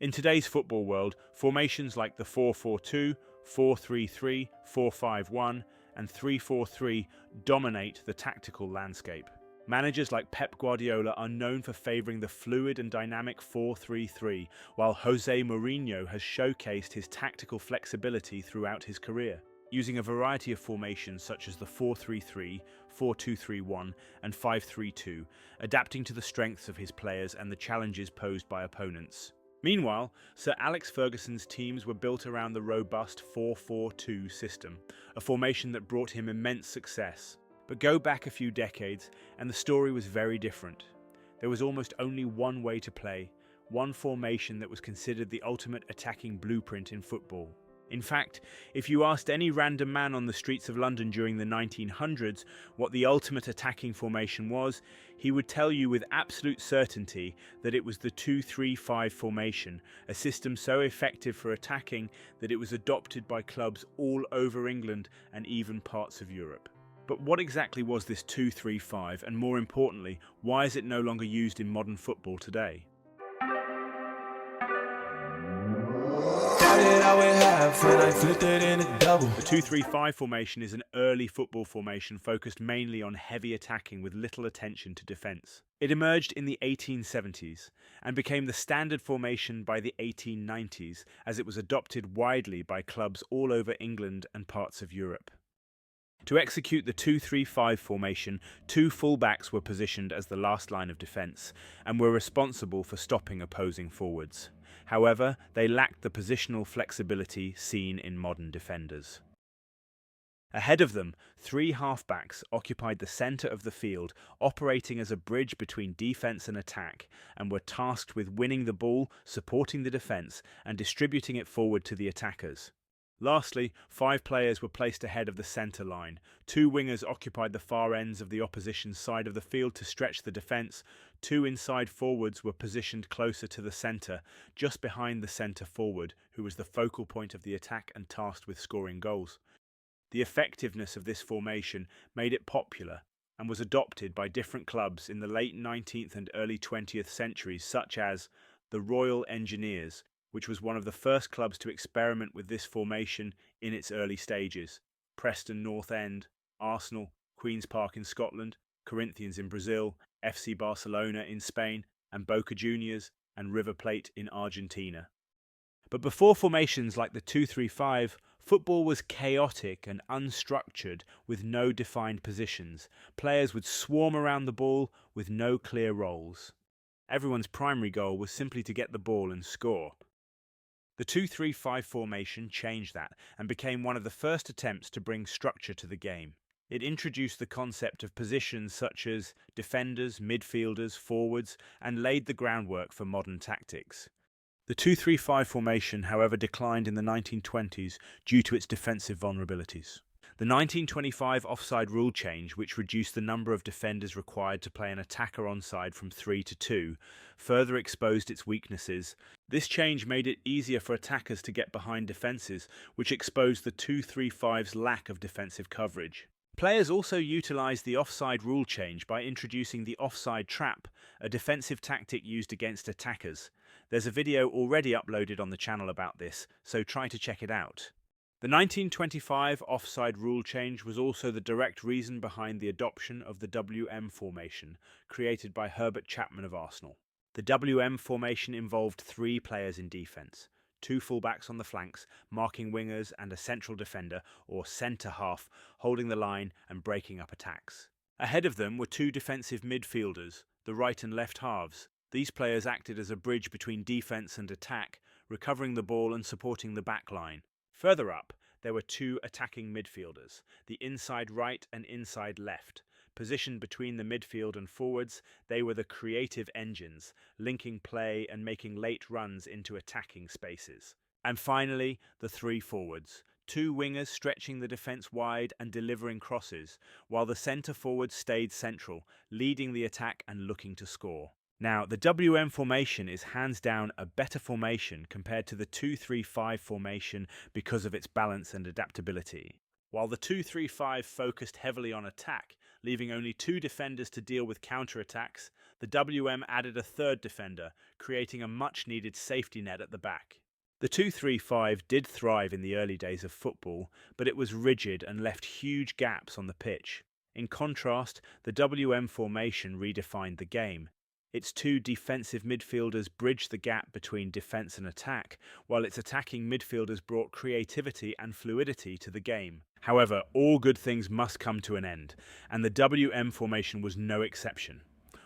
In today's football world, formations like the 4-4-2, 4-3-3, 4-5-1, and 3-4-3 dominate the tactical landscape. Managers like Pep Guardiola are known for favouring the fluid and dynamic 4-3-3, while José Mourinho has showcased his tactical flexibility throughout his career. Using a variety of formations such as the 4-3-3, 4-2-3-1, and 5-3-2, adapting to the strengths of his players and the challenges posed by opponents. Meanwhile, Sir Alex Ferguson's teams were built around the robust 4-4-2 system, a formation that brought him immense success. But go back a few decades, and the story was very different. There was almost only one way to play, one formation that was considered the ultimate attacking blueprint in football. In fact, if you asked any random man on the streets of London during the 1900s what the ultimate attacking formation was, he would tell you with absolute certainty that it was the 2-3-5 formation, a system so effective for attacking that it was adopted by clubs all over England and even parts of Europe. But what exactly was this 2-3-5, and more importantly, why is it no longer used in modern football today? The 2-3-5 formation is an early football formation focused mainly on heavy attacking with little attention to defence. It emerged in the 1870s and became the standard formation by the 1890s as it was adopted widely by clubs all over England and parts of Europe. To execute the 2-3-5 formation, two fullbacks were positioned as the last line of defence and were responsible for stopping opposing forwards. However, they lacked the positional flexibility seen in modern defenders. Ahead of them, three halfbacks occupied the centre of the field, operating as a bridge between defence and attack, and were tasked with winning the ball, supporting the defence, and distributing it forward to the attackers. Lastly, five players were placed ahead of the centre line. Two wingers occupied the far ends of the opposition's side of the field to stretch the defence. Two inside forwards were positioned closer to the centre, just behind the centre forward, who was the focal point of the attack and tasked with scoring goals. The effectiveness of this formation made it popular and was adopted by different clubs in the late 19th and early 20th centuries, such as the Royal Engineers, which was one of the first clubs to experiment with this formation in its early stages, Preston North End, Arsenal, Queen's Park in Scotland, Corinthians in Brazil, FC Barcelona in Spain, and Boca Juniors and River Plate in Argentina. But before formations like the 2-3-5, football was chaotic and unstructured with no defined positions. Players would swarm around the ball with no clear roles. Everyone's primary goal was simply to get the ball and score. The 2-3-5 formation changed that and became one of the first attempts to bring structure to the game. It introduced the concept of positions such as defenders, midfielders, forwards, and laid the groundwork for modern tactics. The 2-3-5 formation, however, declined in the 1920s due to its defensive vulnerabilities. The 1925 offside rule change, which reduced the number of defenders required to play an attacker onside from 3 to 2, further exposed its weaknesses. This change made it easier for attackers to get behind defences, which exposed the 2-3-5's lack of defensive coverage. Players also utilised the offside rule change by introducing the offside trap, a defensive tactic used against attackers. There's a video already uploaded on the channel about this, so try to check it out. The 1925 offside rule change was also the direct reason behind the adoption of the WM formation, created by Herbert Chapman of Arsenal. The WM formation involved three players in defence, two fullbacks on the flanks, marking wingers, and a central defender, or centre-half, holding the line and breaking up attacks. Ahead of them were two defensive midfielders, the right and left halves. These players acted as a bridge between defence and attack, recovering the ball and supporting the back line. Further up, there were two attacking midfielders, the inside right and inside left. Positioned between the midfield and forwards, they were the creative engines, linking play and making late runs into attacking spaces. And finally, the three forwards, two wingers stretching the defence wide and delivering crosses, while the centre forward stayed central, leading the attack and looking to score. Now, the WM formation is hands down a better formation compared to the 2-3-5 formation because of its balance and adaptability. While the 2-3-5 focused heavily on attack, leaving only two defenders to deal with counter-attacks, the WM added a third defender, creating a much-needed safety net at the back. The 2-3-5 did thrive in the early days of football, but it was rigid and left huge gaps on the pitch. In contrast, the WM formation redefined the game. Its two defensive midfielders bridged the gap between defense and attack, while its attacking midfielders brought creativity and fluidity to the game. However, all good things must come to an end, and the WM formation was no exception.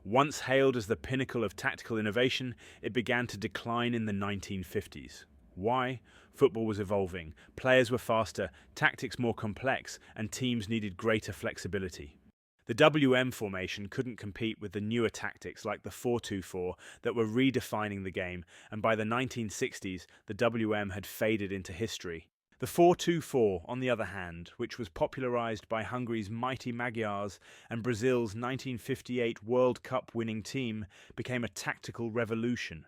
Once hailed as the pinnacle of tactical innovation, it began to decline in the 1950s. Why? Football was evolving, players were faster, tactics more complex, and teams needed greater flexibility. The WM formation couldn't compete with the newer tactics like the 4-2-4 that were redefining the game, and by the 1960s, the WM had faded into history. The 4-2-4, on the other hand, which was popularized by Hungary's mighty Magyars and Brazil's 1958 World Cup winning team, became a tactical revolution.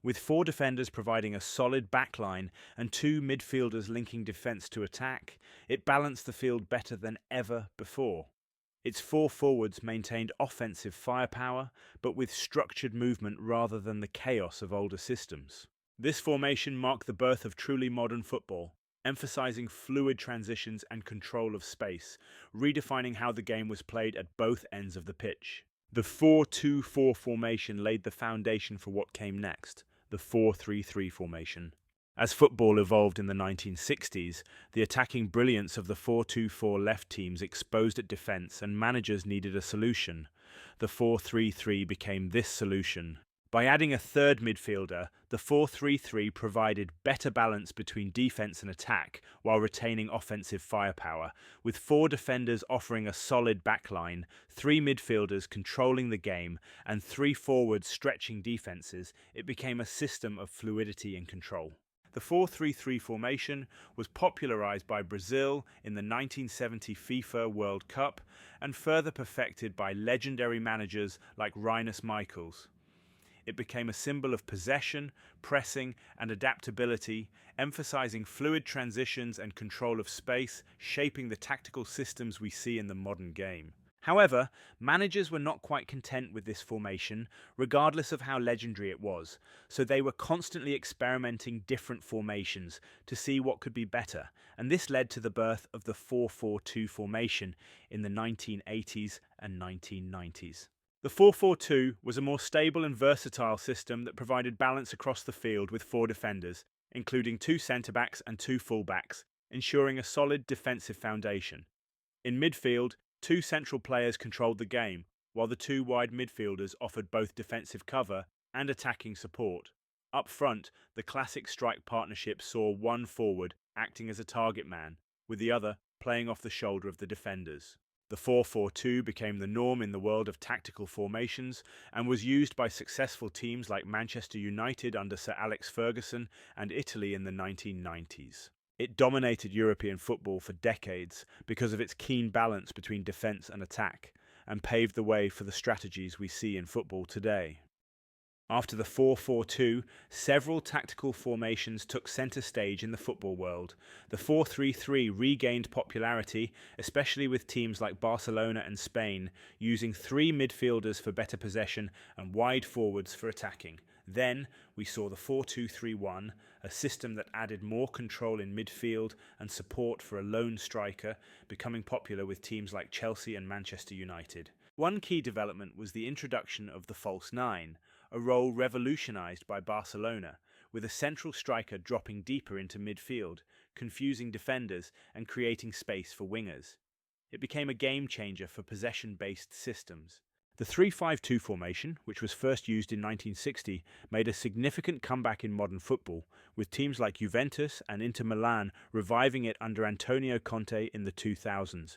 With four defenders providing a solid backline and two midfielders linking defense to attack, it balanced the field better than ever before. Its four forwards maintained offensive firepower, but with structured movement rather than the chaos of older systems. This formation marked the birth of truly modern football, emphasizing fluid transitions and control of space, redefining how the game was played at both ends of the pitch. The 4-2-4 formation laid the foundation for what came next, the 4-3-3 formation. As football evolved in the 1960s, the attacking brilliance of the 4-2-4 left teams exposed at defense and managers needed a solution. The 4-3-3 became this solution. By adding a third midfielder, the 4-3-3 provided better balance between defense and attack while retaining offensive firepower, with four defenders offering a solid backline, three midfielders controlling the game, and three forwards stretching defenses. It became a system of fluidity and control. The 4-3-3 formation was popularized by Brazil in the 1970 FIFA World Cup and further perfected by legendary managers like Rinus Michels. It became a symbol of possession, pressing, and adaptability, emphasizing fluid transitions and control of space, shaping the tactical systems we see in the modern game. However, managers were not quite content with this formation, regardless of how legendary it was, so they were constantly experimenting different formations to see what could be better, and this led to the birth of the 4-4-2 formation in the 1980s and 1990s. The 4-4-2 was a more stable and versatile system that provided balance across the field with four defenders, including two centre-backs and two full-backs, ensuring a solid defensive foundation. In midfield, two central players controlled the game, while the two wide midfielders offered both defensive cover and attacking support. Up front, the classic strike partnership saw one forward acting as a target man, with the other playing off the shoulder of the defenders. The 4-4-2 became the norm in the world of tactical formations and was used by successful teams like Manchester United under Sir Alex Ferguson and Italy in the 1990s. It dominated European football for decades because of its keen balance between defense and attack, and paved the way for the strategies we see in football today. After the 4-4-2, several tactical formations took centre stage in the football world. The 4-3-3 regained popularity, especially with teams like Barcelona and Spain, using three midfielders for better possession and wide forwards for attacking. Then we saw the 4-2-3-1, a system that added more control in midfield and support for a lone striker, becoming popular with teams like Chelsea and Manchester United. One key development was the introduction of the false nine, a role revolutionized by Barcelona, with a central striker dropping deeper into midfield, confusing defenders and creating space for wingers. It became a game changer for possession-based systems. The 3-5-2 formation, which was first used in 1960, made a significant comeback in modern football, with teams like Juventus and Inter Milan reviving it under Antonio Conte in the 2000s.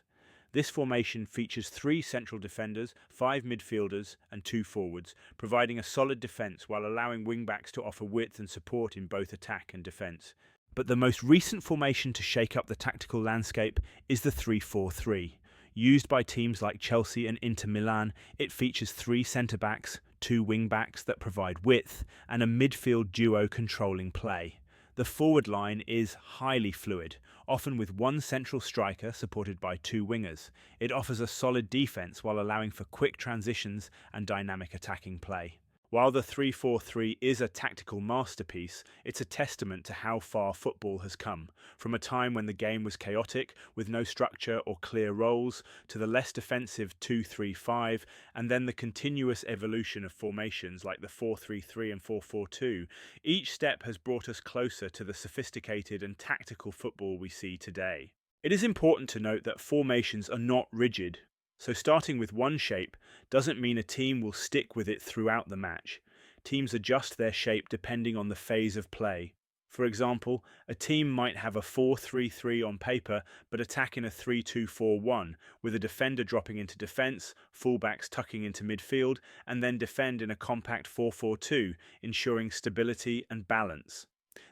This formation features three central defenders, five midfielders, and two forwards, providing a solid defence while allowing wing-backs to offer width and support in both attack and defence. But the most recent formation to shake up the tactical landscape is the 3-4-3. Used by teams like Chelsea and Inter Milan, it features three centre-backs, two wing-backs that provide width, and a midfield duo controlling play. The forward line is highly fluid, often with one central striker supported by two wingers. It offers a solid defense while allowing for quick transitions and dynamic attacking play. While the 3-4-3 is a tactical masterpiece, it's a testament to how far football has come, from a time when the game was chaotic, with no structure or clear roles, to the less defensive 2-3-5, and then the continuous evolution of formations like the 4-3-3 and 4-4-2. Each step has brought us closer to the sophisticated and tactical football we see today. It is important to note that formations are not rigid. So starting with one shape doesn't mean a team will stick with it throughout the match. Teams adjust their shape depending on the phase of play. For example, a team might have a 4-3-3 on paper but attack in a 3-2-4-1, with a defender dropping into defence, fullbacks tucking into midfield, and then defend in a compact 4-4-2, ensuring stability and balance.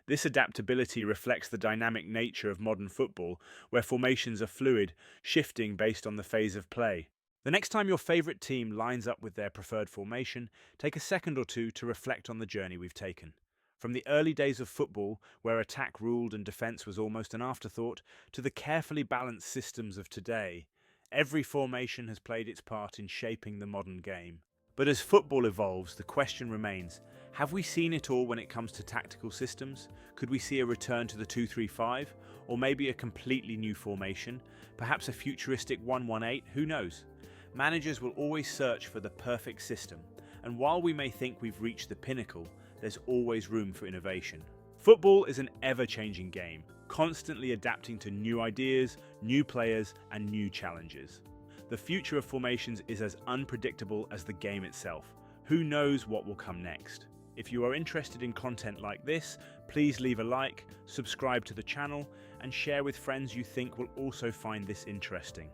This adaptability reflects the dynamic nature of modern football, where formations are fluid, shifting based on the phase of play. The next time your favourite team lines up with their preferred formation, take a second or two to reflect on the journey we've taken. From the early days of football, where attack ruled and defence was almost an afterthought, to the carefully balanced systems of today, every formation has played its part in shaping the modern game. But as football evolves, the question remains, have we seen it all when it comes to tactical systems? Could we see a return to the 2-3-5? Or maybe a completely new formation? Perhaps a futuristic 1-1-8? Who knows? Managers will always search for the perfect system, and while we may think we've reached the pinnacle, there's always room for innovation. Football is an ever-changing game, constantly adapting to new ideas, new players, and new challenges. The future of formations is as unpredictable as the game itself. Who knows what will come next? If you are interested in content like this, please leave a like, subscribe to the channel, and share with friends you think will also find this interesting.